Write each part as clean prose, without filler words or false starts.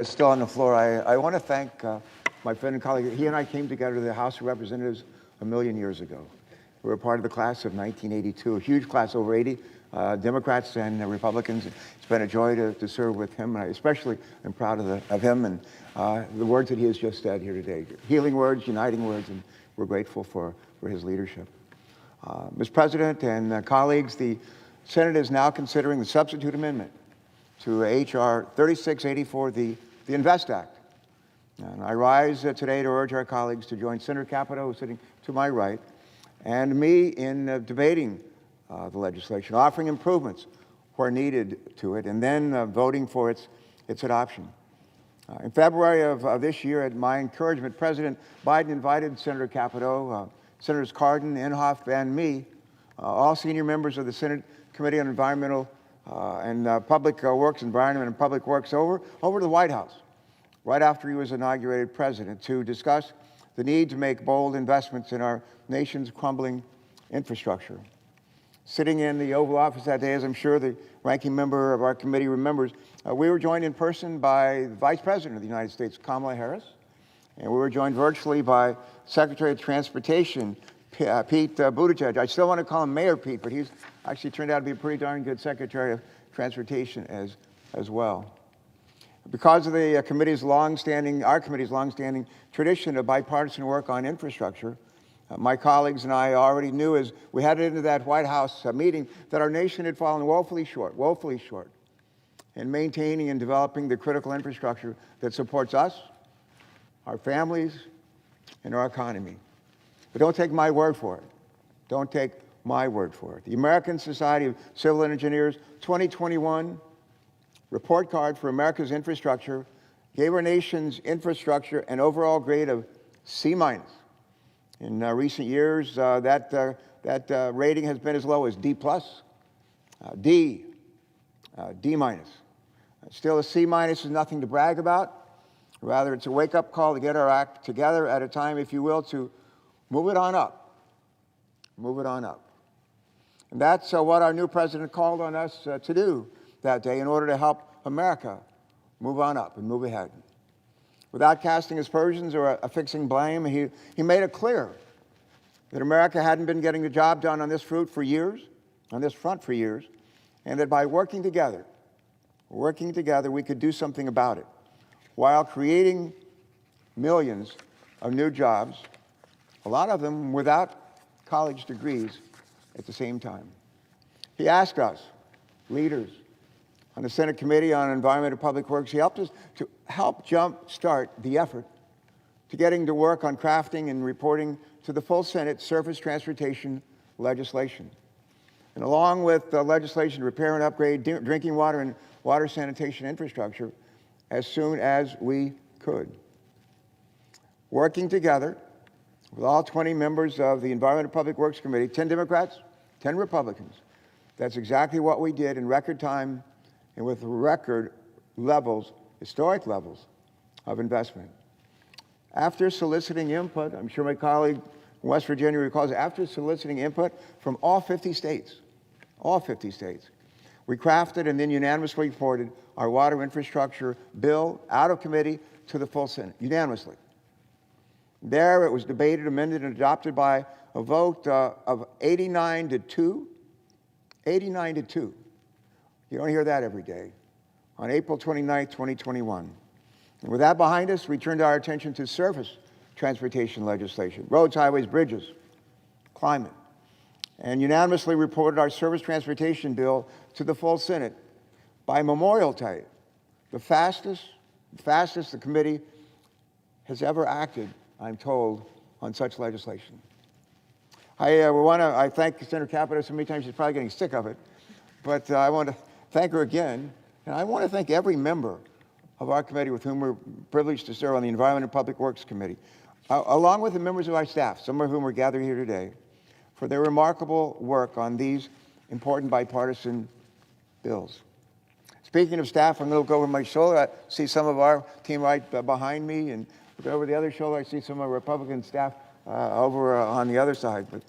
Still on the floor. I want to thank my friend and colleague. He and I came together to the House of Representatives a million years ago. We were part of the class of 1982, a huge class, over 80 Democrats and Republicans. It's been a joy to serve with him, and I especially am proud of him and the words that he has just said here today. Healing words, uniting words, and we're grateful for his leadership. Mr. President and colleagues, the Senate is now considering the substitute amendment to H.R. 3684, the INVEST Act. And I rise today to urge our colleagues to join Senator Capito, who's sitting to my right, and me in debating the legislation, offering improvements where needed to it, and then voting for its adoption. In February of this year, at my encouragement, President Biden invited Senator Capito, Senators Cardin, Inhofe, and me, all senior members of the Senate Committee on Environmental and Public Works, Environment and Public Works over to the White House right after he was inaugurated president to discuss the need to make bold investments in our nation's crumbling infrastructure. Sitting in the Oval Office that day, as I'm sure the ranking member of our committee remembers, we were joined in person by the Vice President of the United States, Kamala Harris, and we were joined virtually by Secretary of Transportation, Pete Buttigieg. I still want to call him Mayor Pete, but he's actually turned out to be a pretty darn good Secretary of Transportation as well. Because of the committee's our committee's longstanding tradition of bipartisan work on infrastructure, my colleagues and I already knew as we headed into that White House meeting that our nation had fallen woefully short in maintaining and developing the critical infrastructure that supports us, our families, and our economy. But don't take my word for it. Don't take my word for it. The American Society of Civil Engineers 2021 report card for America's infrastructure gave our nation's infrastructure an overall grade of C-. In recent years, that rating has been as low as D+, D-. Still, a C- is nothing to brag about. Rather, it's a wake-up call to get our act together at a time, if you will, to move it on up. Move it on up. And that's what our new president called on us to do that day in order to help America move on up and move ahead. Without casting aspersions or affixing blame, he made it clear that America hadn't been getting the job done on this front for years, and that by working together, we could do something about it while creating millions of new jobs, a lot of them without college degrees at the same time. He asked us, leaders, on the Senate Committee on Environment and Public Works, he helped us to help jumpstart the effort to getting to work on crafting and reporting to the full Senate surface transportation legislation. And along with the legislation to repair and upgrade drinking water and water sanitation infrastructure as soon as we could. Working together with all 20 members of the Environment and Public Works Committee, 10 Democrats, 10 Republicans, that's exactly what we did in record time and with record levels, historic levels of investment. After soliciting input, I'm sure my colleague from West Virginia recalls, after soliciting input from all 50 states, we crafted and then unanimously reported our water infrastructure bill out of committee to the full Senate, unanimously. There it was debated, amended, and adopted by a vote of 89 to 2. 89 to 2. You don't hear that every day. On April 29, 2021. And with that behind us, we turned our attention to surface transportation legislation, roads, highways, bridges, climate, and unanimously reported our surface transportation bill to the full Senate by memorial day, the fastest the committee has ever acted, I'm told, on such legislation. I thank Senator Capito so many times she's probably getting sick of it, but I want to thank her again, and I want to thank every member of our committee with whom we're privileged to serve on the Environment and Public Works Committee, along with the members of our staff, some of whom are gathered here today, for their remarkable work on these important bipartisan bills. Speaking of staff, I'm going to look over my shoulder. I see some of our team right behind me, and look over the other shoulder, I see some of our Republican staff over on the other side. But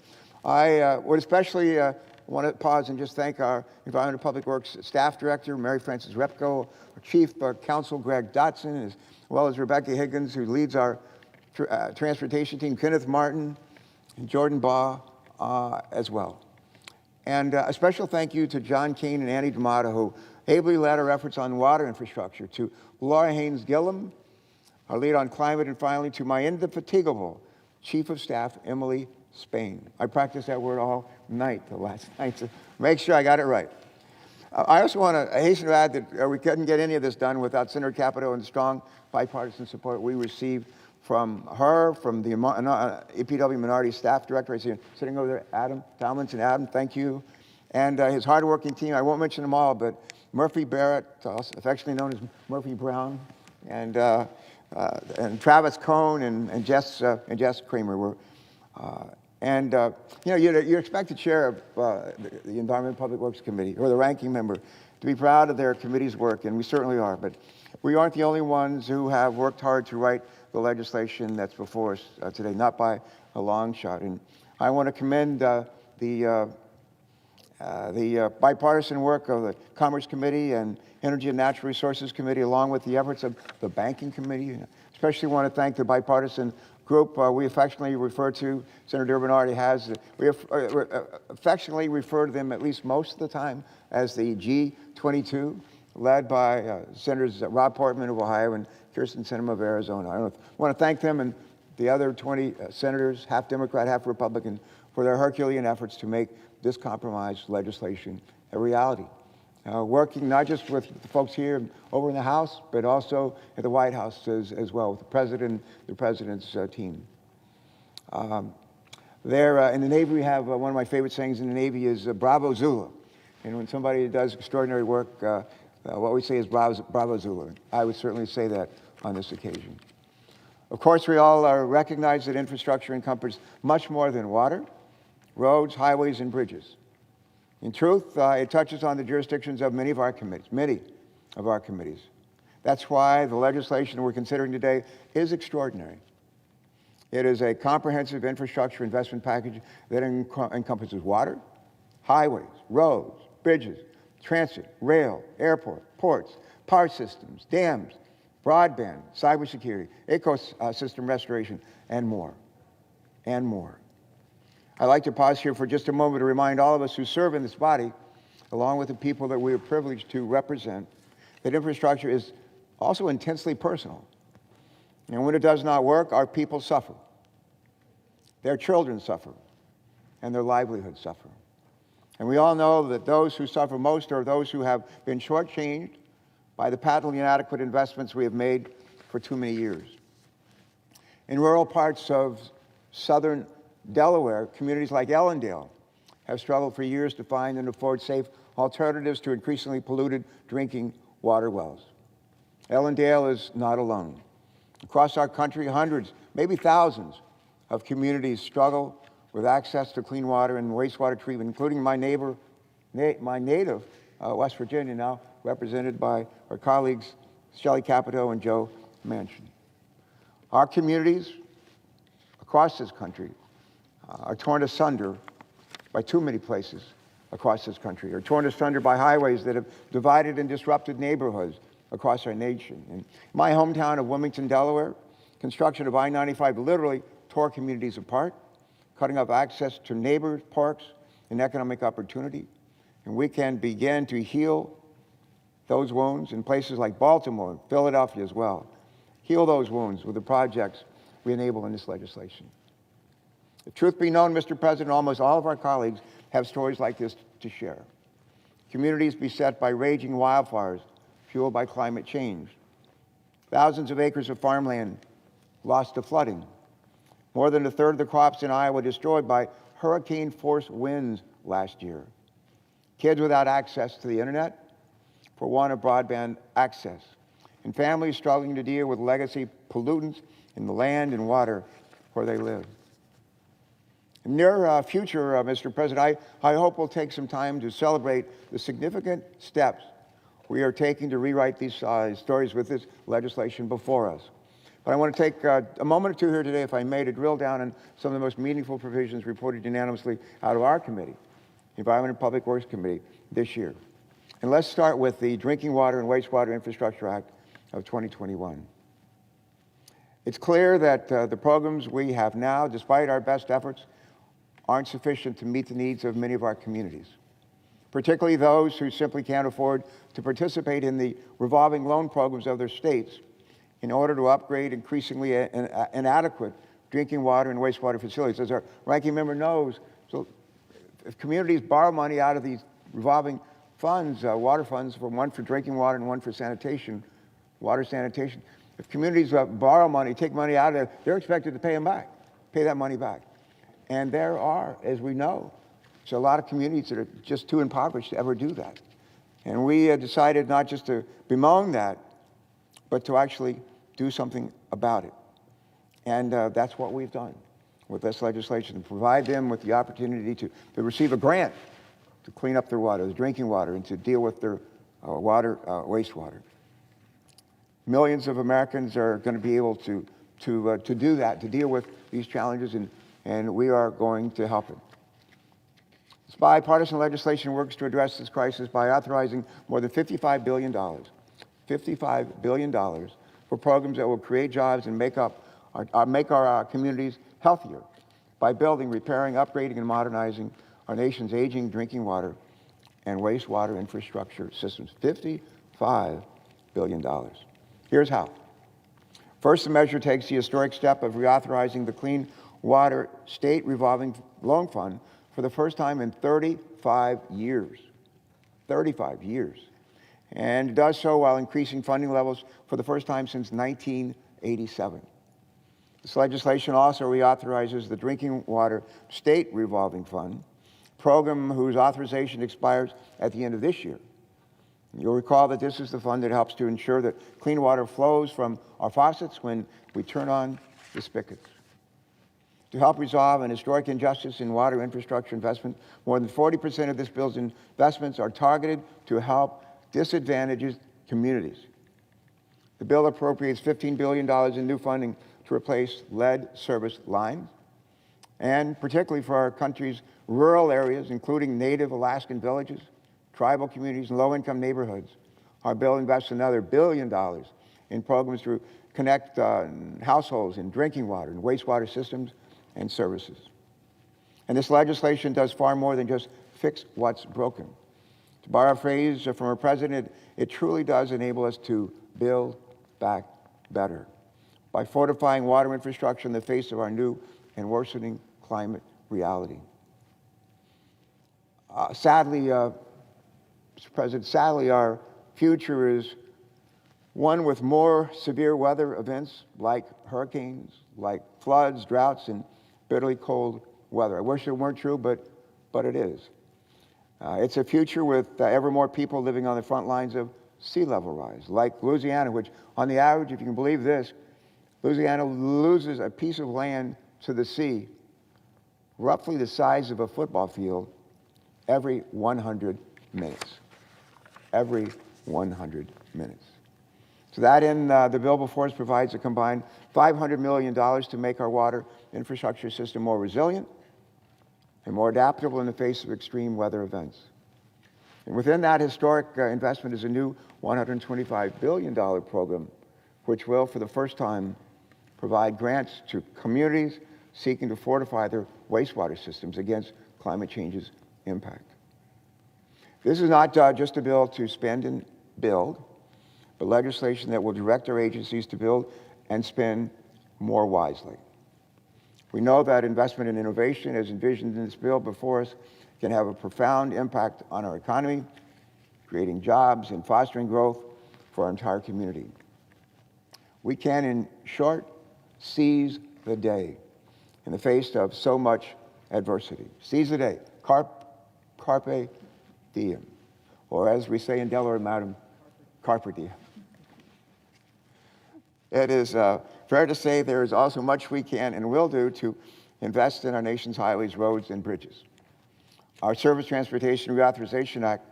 I would especially want to pause and just thank our Environment and Public Works Staff Director, Mary Frances Repko, our Chief Counsel, Greg Dotson, as well as Rebecca Higgins, who leads our transportation team, Kenneth Martin, and Jordan Baugh as well. And a special thank you to John Kane and Annie D'Amato, who ably led our efforts on water infrastructure, to Laura Haynes-Gillum, our lead on climate, and finally to my indefatigable Chief of Staff, Emily Spain. I practiced that word all night, the last night, to make sure I got it right. I also want to hasten to add that we couldn't get any of this done without Senator Capito and the strong bipartisan support we received from her, from the EPW Minority Staff Director. I see him sitting over there, Adam Tomlinson. Adam, thank you. And his hardworking team. I won't mention them all, but Murphy Barrett, also affectionately known as Murphy Brown, and Travis Cohn and Jess Kramer were. You know, you're expected chair of the Environment and Public Works Committee, or the ranking member, to be proud of their committee's work, and we certainly are. But we aren't the only ones who have worked hard to write the legislation that's before us today, not by a long shot. And I want to commend the bipartisan work of the Commerce Committee and Energy and Natural Resources Committee, along with the efforts of the Banking Committee. Especially want to thank the bipartisan group we affectionately refer to, Senator Durbin already has, we affectionately refer to them at least most of the time as the G22, led by Senators Rob Portman of Ohio and Kirsten Sinema of Arizona. I want to thank them and the other 20 senators, half Democrat, half Republican, for their Herculean efforts to make this compromise legislation a reality. Working not just with the folks here over in the House, but also at the White House as well, with the President, the President's team. There in the Navy, we have one of my favorite sayings in the Navy is Bravo Zula. And when somebody does extraordinary work, what we say is Bravo Zula. I would certainly say that on this occasion. Of course, we all recognize that infrastructure encompasses much more than water, roads, highways, and bridges. In truth, it touches on the jurisdictions of many of our committees. That's why the legislation we're considering today is extraordinary. It is a comprehensive infrastructure investment package that encompasses water, highways, roads, bridges, transit, rail, airport, ports, power systems, dams, broadband, cybersecurity, ecosystem restoration, and more, and more. I'd like to pause here for just a moment to remind all of us who serve in this body, along with the people that we are privileged to represent, that infrastructure is also intensely personal. And when it does not work, our people suffer. Their children suffer, and their livelihoods suffer. And we all know that those who suffer most are those who have been shortchanged by the patently inadequate investments we have made for too many years. In rural parts of southern Delaware, communities like Ellendale have struggled for years to find and afford safe alternatives to increasingly polluted drinking water wells. Ellendale is not alone. Across our country, hundreds, maybe thousands of communities struggle with access to clean water and wastewater treatment, including my native West Virginia, now represented by our colleagues Shelley Capito and Joe Manchin. Our communities across this country are torn asunder by too many places across this country, are torn asunder by highways that have divided and disrupted neighborhoods across our nation. In my hometown of Wilmington, Delaware, construction of I-95 literally tore communities apart, cutting off access to neighbors, parks, and economic opportunity. And we can begin to heal those wounds in places like Baltimore and Philadelphia as well. Heal those wounds with the projects we enable in this legislation. The truth be known, Mr. President, almost all of our colleagues have stories like this to share. Communities beset by raging wildfires fueled by climate change. Thousands of acres of farmland lost to flooding. More than a third of the crops in Iowa destroyed by hurricane-force winds last year. Kids without access to the internet for want of broadband access. And families struggling to deal with legacy pollutants in the land and water where they live. In the near future, Mr. President, I hope we'll take some time to celebrate the significant steps we are taking to rewrite these stories with this legislation before us. But I want to take a moment or two here today, if I may, to drill down on some of the most meaningful provisions reported unanimously out of our committee Environment and Public Works Committee this year. And let's start with the Drinking Water and Wastewater Infrastructure Act of 2021. It's clear that the programs we have now, despite our best efforts, aren't sufficient to meet the needs of many of our communities, particularly those who simply can't afford to participate in the revolving loan programs of their states in order to upgrade increasingly inadequate drinking water and wastewater facilities. As our ranking member knows, so if communities borrow money out of these revolving funds, water funds, one for drinking water and one for sanitation, water sanitation, if communities borrow money, take money out of there, they're expected to pay them back, pay that money back. And there are, as we know, so a lot of communities that are just too impoverished to ever do that. And we decided not just to bemoan that, but to actually do something about it. And that's what we've done with this legislation, to provide them with the opportunity to receive a grant to clean up their water, the drinking water, and to deal with their wastewater. Millions of Americans are going to be able to do that, to deal with these challenges, and we are going to help them. This bipartisan legislation works to address this crisis by authorizing more than $55 billion for programs that will create jobs and make our communities healthier by building, repairing, upgrading, and modernizing our nation's aging drinking water and wastewater infrastructure systems. $55 billion. Here's how. First, the measure takes the historic step of reauthorizing the Clean Water State Revolving Loan Fund for the first time in 35 years. 35 years. And it does so while increasing funding levels for the first time since 1987. This legislation also reauthorizes the Drinking Water State Revolving Fund, program whose authorization expires at the end of this year. You'll recall that this is the fund that helps to ensure that clean water flows from our faucets when we turn on the spigots. To help resolve an historic injustice in water infrastructure investment, more than 40% of this bill's investments are targeted to help disadvantaged communities. The bill appropriates $15 billion in new funding to replace lead service lines, and particularly for our country's rural areas, including native Alaskan villages, tribal communities, and low-income neighborhoods. Our bill invests another $1 billion in programs to connect households in drinking water and wastewater systems and services. And this legislation does far more than just fix what's broken. To borrow a phrase from our president, it truly does enable us to build back better by fortifying water infrastructure in the face of our new and worsening climate reality. Sadly, Mr. President, our future is one with more severe weather events like hurricanes, like floods, droughts, and bitterly cold weather. I wish it weren't true, but it is. It's a future with ever more people living on the front lines of sea level rise, like Louisiana, which on the average, if you can believe this, Louisiana loses a piece of land to the sea, roughly the size of a football field, every 100 minutes. Every 100 minutes. To that end, the bill before us provides a combined $500 million to make our water infrastructure system more resilient and more adaptable in the face of extreme weather events. And within that historic investment is a new $125 billion program, which will, for the first time, provide grants to communities seeking to fortify their wastewater systems against climate change's impact. This is not just a bill to spend and build, but legislation that will direct our agencies to build and spend more wisely. We know that investment in innovation, as envisioned in this bill before us, can have a profound impact on our economy, creating jobs and fostering growth for our entire community. We can, in short, seize the day in the face of so much adversity. Seize the day. Carpe diem. Or as we say in Delaware, Madam, Carper diem. It is fair to say there is also much we can and will do to invest in our nation's highways, roads, and bridges. Our Surface Transportation Reauthorization Act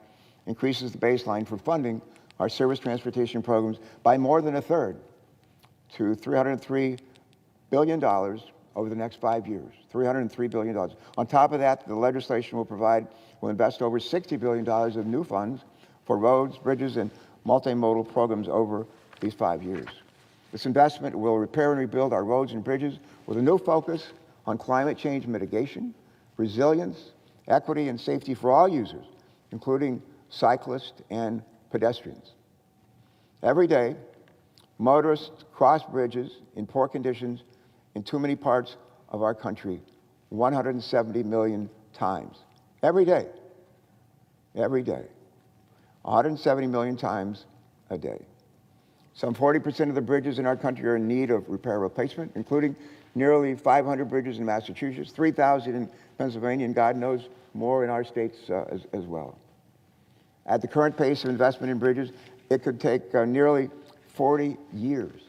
increases the baseline for funding our surface transportation programs by more than a third to $303 billion over the next 5 years, $303 billion. On top of that, the legislation will invest over $60 billion of new funds for roads, bridges, and multimodal programs over these 5 years. This investment will repair and rebuild our roads and bridges with a new focus on climate change mitigation, resilience, equity, and safety for all users, including cyclists and pedestrians. Every day, motorists cross bridges in poor conditions in too many parts of our country 170 million times. Every day. Every day. 170 million times a day. Some 40% of the bridges in our country are in need of repair replacement, including nearly 500 bridges in Massachusetts, 3,000 in Pennsylvania, and God knows more in our states as well. At the current pace of investment in bridges, it could take nearly 40 years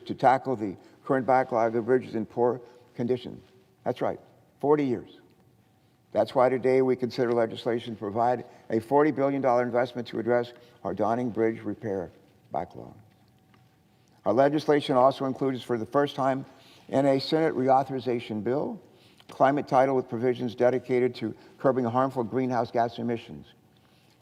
to tackle the current backlog of bridges in poor condition. That's right, 40 years. That's why today we consider legislation to provide a $40 billion investment to address our dawning bridge repair backlog. Our legislation also includes, for the first time in a Senate reauthorization bill, climate title with provisions dedicated to curbing harmful greenhouse gas emissions,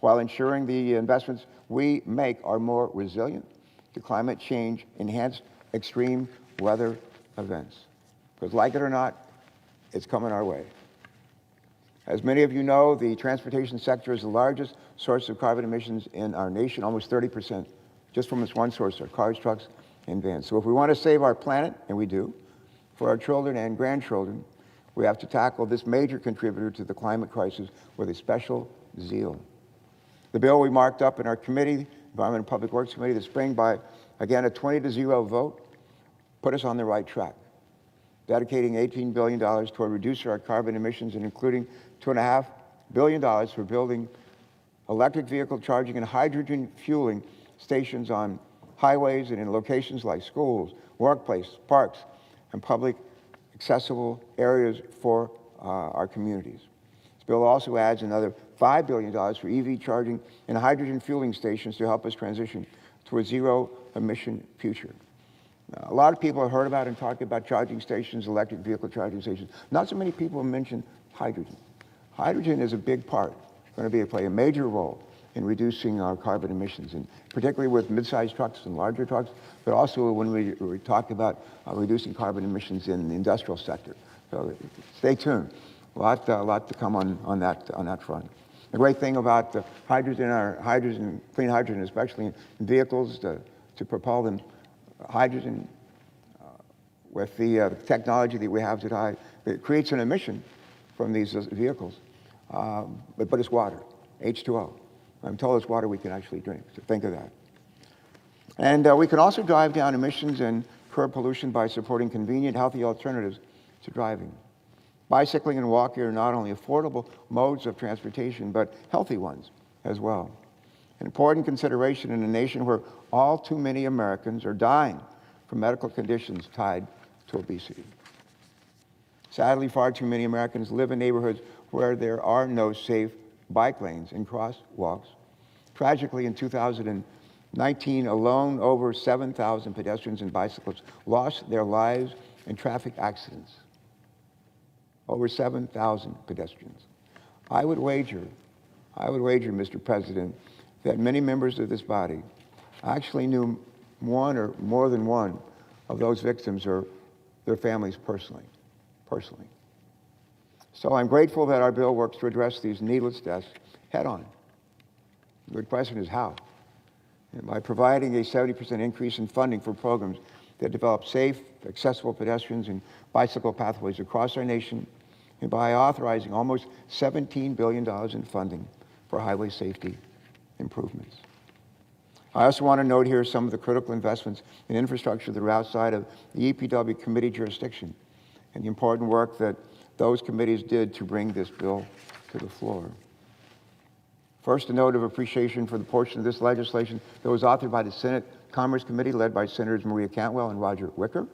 while ensuring the investments we make are more resilient to climate change, enhanced extreme weather events. Because like it or not, it's coming our way. As many of you know, the transportation sector is the largest source of carbon emissions in our nation, almost 30%, just from this one source, our cars, trucks, and vans. So if we want to save our planet, and we do, for our children and grandchildren, we have to tackle this major contributor to the climate crisis with a special zeal. The bill we marked up in our committee, Environment and Public Works Committee, this spring by, again, a 20-0 vote, put us on the right track, dedicating $18 billion toward reducing our carbon emissions and including $2.5 billion for building electric vehicle charging and hydrogen fueling stations on highways and in locations like schools, workplaces, parks, and public accessible areas for our communities. This bill also adds another $5 billion for EV charging and hydrogen fueling stations to help us transition to a zero-emission future. Now, a lot of people have heard about and talked about charging stations, electric vehicle charging stations. Not so many people mention hydrogen. Hydrogen is a big part, going to play a major role in reducing our carbon emissions, and particularly with mid-sized trucks and larger trucks, but also when we talk about reducing carbon emissions in the industrial sector. So stay tuned. A lot to come on that front. The great thing about hydrogen, clean hydrogen, especially in vehicles, to propel them, hydrogen, with the technology that we have today, it creates an emission from these vehicles, but it's water, H2O. I'm told it's water we can actually drink, so think of that. And we can also drive down emissions and curb pollution by supporting convenient, healthy alternatives to driving. Bicycling and walking are not only affordable modes of transportation, but healthy ones as well. An important consideration in a nation where all too many Americans are dying from medical conditions tied to obesity. Sadly, far too many Americans live in neighborhoods where there are no safe bike lanes and crosswalks. Tragically, in 2019 alone, over 7,000 pedestrians and bicyclists lost their lives in traffic accidents. Over 7,000 pedestrians. I would wager, Mr. President, that many members of this body actually knew one or more than one of those victims or their families personally. So I'm grateful that our bill works to address these needless deaths head on. The good question is how? And by providing a 70% increase in funding for programs that develop safe, accessible pedestrians and bicycle pathways across our nation, and by authorizing almost $17 billion in funding for highway safety improvements. I also want to note here some of the critical investments in infrastructure that are outside of the EPW committee jurisdiction and the important work that those committees did to bring this bill to the floor. First, a note of appreciation for the portion of this legislation that was authored by the Senate Commerce Committee, led by Senators Maria Cantwell and Roger Wicker.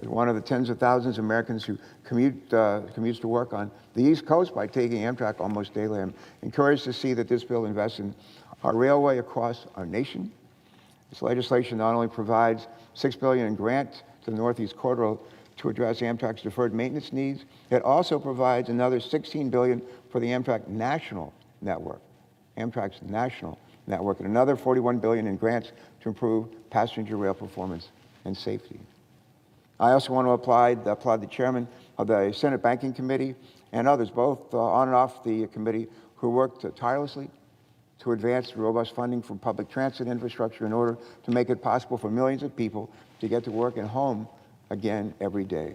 As one of the tens of thousands of Americans who commutes to work on the East Coast by taking Amtrak almost daily, I'm encouraged to see that this bill invests in our railway across our nation. This legislation not only provides $6 billion in grant to the Northeast Corridor to address Amtrak's deferred maintenance needs. It also provides another $16 billion for the Amtrak National Network, Amtrak's national network, and another $41 billion in grants to improve passenger rail performance and safety. I also want to applaud the chairman of the Senate Banking Committee and others, both on and off the committee, who worked tirelessly to advance robust funding for public transit infrastructure in order to make it possible for millions of people to get to work and home again every day.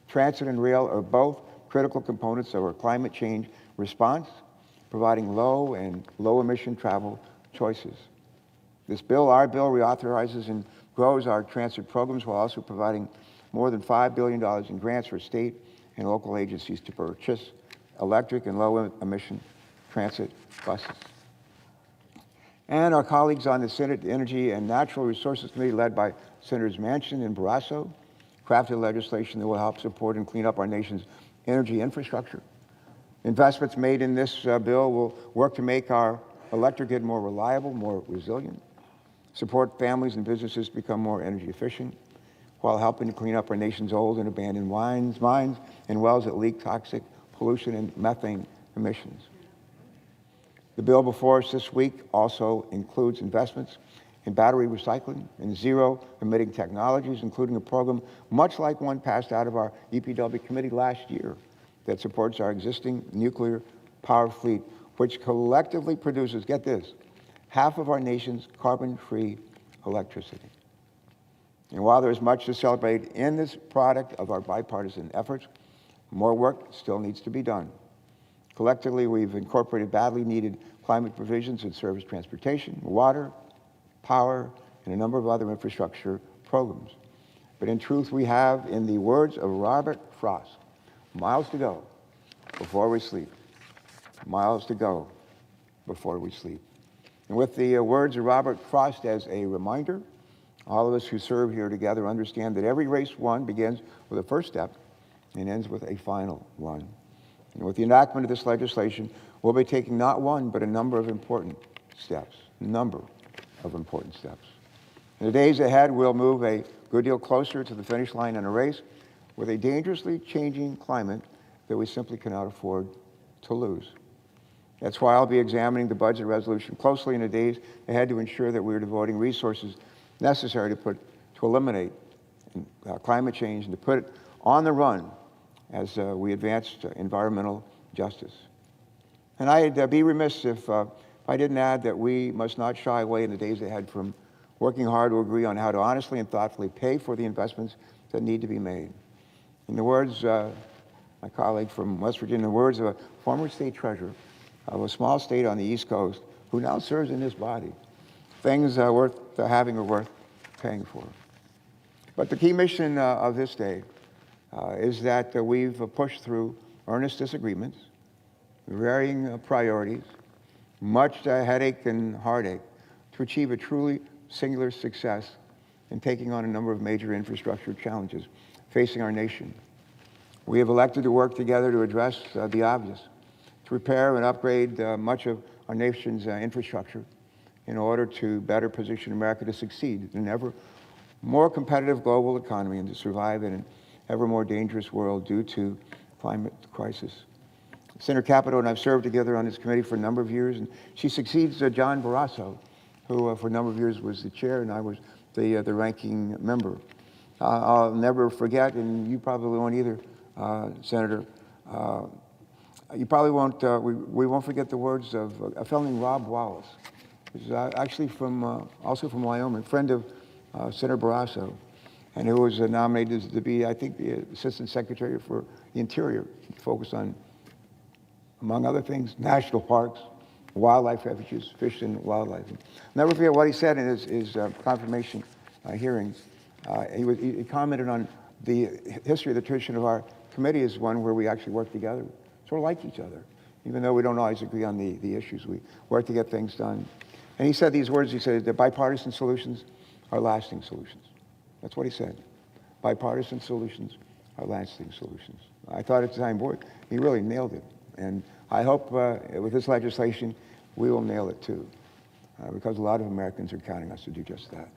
Transit and rail are both critical components of our climate change response, providing low and low-emission travel choices. This bill, our bill, reauthorizes and grows our transit programs while also providing more than $5 billion in grants for state and local agencies to purchase electric and low-emission transit buses. And our colleagues on the Senate Energy and Natural Resources Committee, led by Senators Manchin and Barrasso, crafted legislation that will help support and clean up our nation's energy infrastructure. Investments made in this bill will work to make our electric grid more reliable, more resilient, support families and businesses become more energy efficient, while helping to clean up our nation's old and abandoned mines and wells that leak toxic pollution and methane emissions. The bill before us this week also includes investments in battery recycling and zero-emitting technologies, including a program much like one passed out of our EPW committee last year that supports our existing nuclear power fleet, which collectively produces, get this, half of our nation's carbon-free electricity. And while there's much to celebrate in this product of our bipartisan efforts, more work still needs to be done. Collectively, we've incorporated badly needed climate provisions in service transportation, water, power, and a number of other infrastructure programs. But in truth, we have, in the words of Robert Frost, miles to go before we sleep. Miles to go before we sleep. And with the words of Robert Frost as a reminder, all of us who serve here together understand that every race won begins with a first step and ends with a final one. And with the enactment of this legislation, we'll be taking not one, but a number of important steps. In the days ahead, we'll move a good deal closer to the finish line in a race with a dangerously changing climate that we simply cannot afford to lose. That's why I'll be examining the budget resolution closely in the days ahead to ensure that we're devoting resources necessary to eliminate climate change and to put it on the run as we advance environmental justice. And I'd be remiss if I didn't add that we must not shy away in the days ahead from working hard to agree on how to honestly and thoughtfully pay for the investments that need to be made. In the words, my colleague from West Virginia, in the words of a former state treasurer of a small state on the East Coast who now serves in this body, things worth having are worth paying for. But the key mission of this day is that we've pushed through earnest disagreements, varying priorities, much headache and heartache to achieve a truly singular success in taking on a number of major infrastructure challenges facing our nation. We have elected to work together to address the obvious, to repair and upgrade much of our nation's infrastructure in order to better position America to succeed in an ever more competitive global economy and to survive in an ever more dangerous world due to climate crisis. Senator Capito and I have served together on this committee for a number of years, and she succeeds John Barrasso, who for a number of years was the chair, and I was the ranking member. I'll never forget, and you probably won't either, Senator, you probably won't, we won't forget the words of a fellow named Rob Wallace, who's actually also from Wyoming, friend of Senator Barrasso, and who was nominated to be, I think, the Assistant Secretary for the Interior, focused on, among other things, national parks, wildlife refuges, fish and wildlife. I'll never forget what he said in his confirmation hearings. He commented on the history of the tradition of our committee is one where we actually work together, sort of like each other. Even though we don't always agree on the issues, we work to get things done. And he said these words, he said, the bipartisan solutions are lasting solutions. That's what he said. Bipartisan solutions are lasting solutions. I thought at the time, boy, he really nailed it. And I hope with this legislation, we will nail it too, because a lot of Americans are counting us to do just that.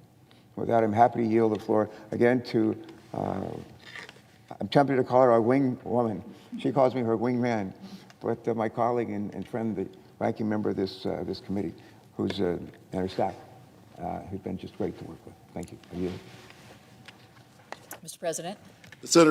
With that, I'm happy to yield the floor again to, I'm tempted to call her our wing woman. She calls me her wing man. But my colleague and friend, the ranking member of this committee, who's, and her staff, who's been just great to work with. Thank you. Mr. President. The Senator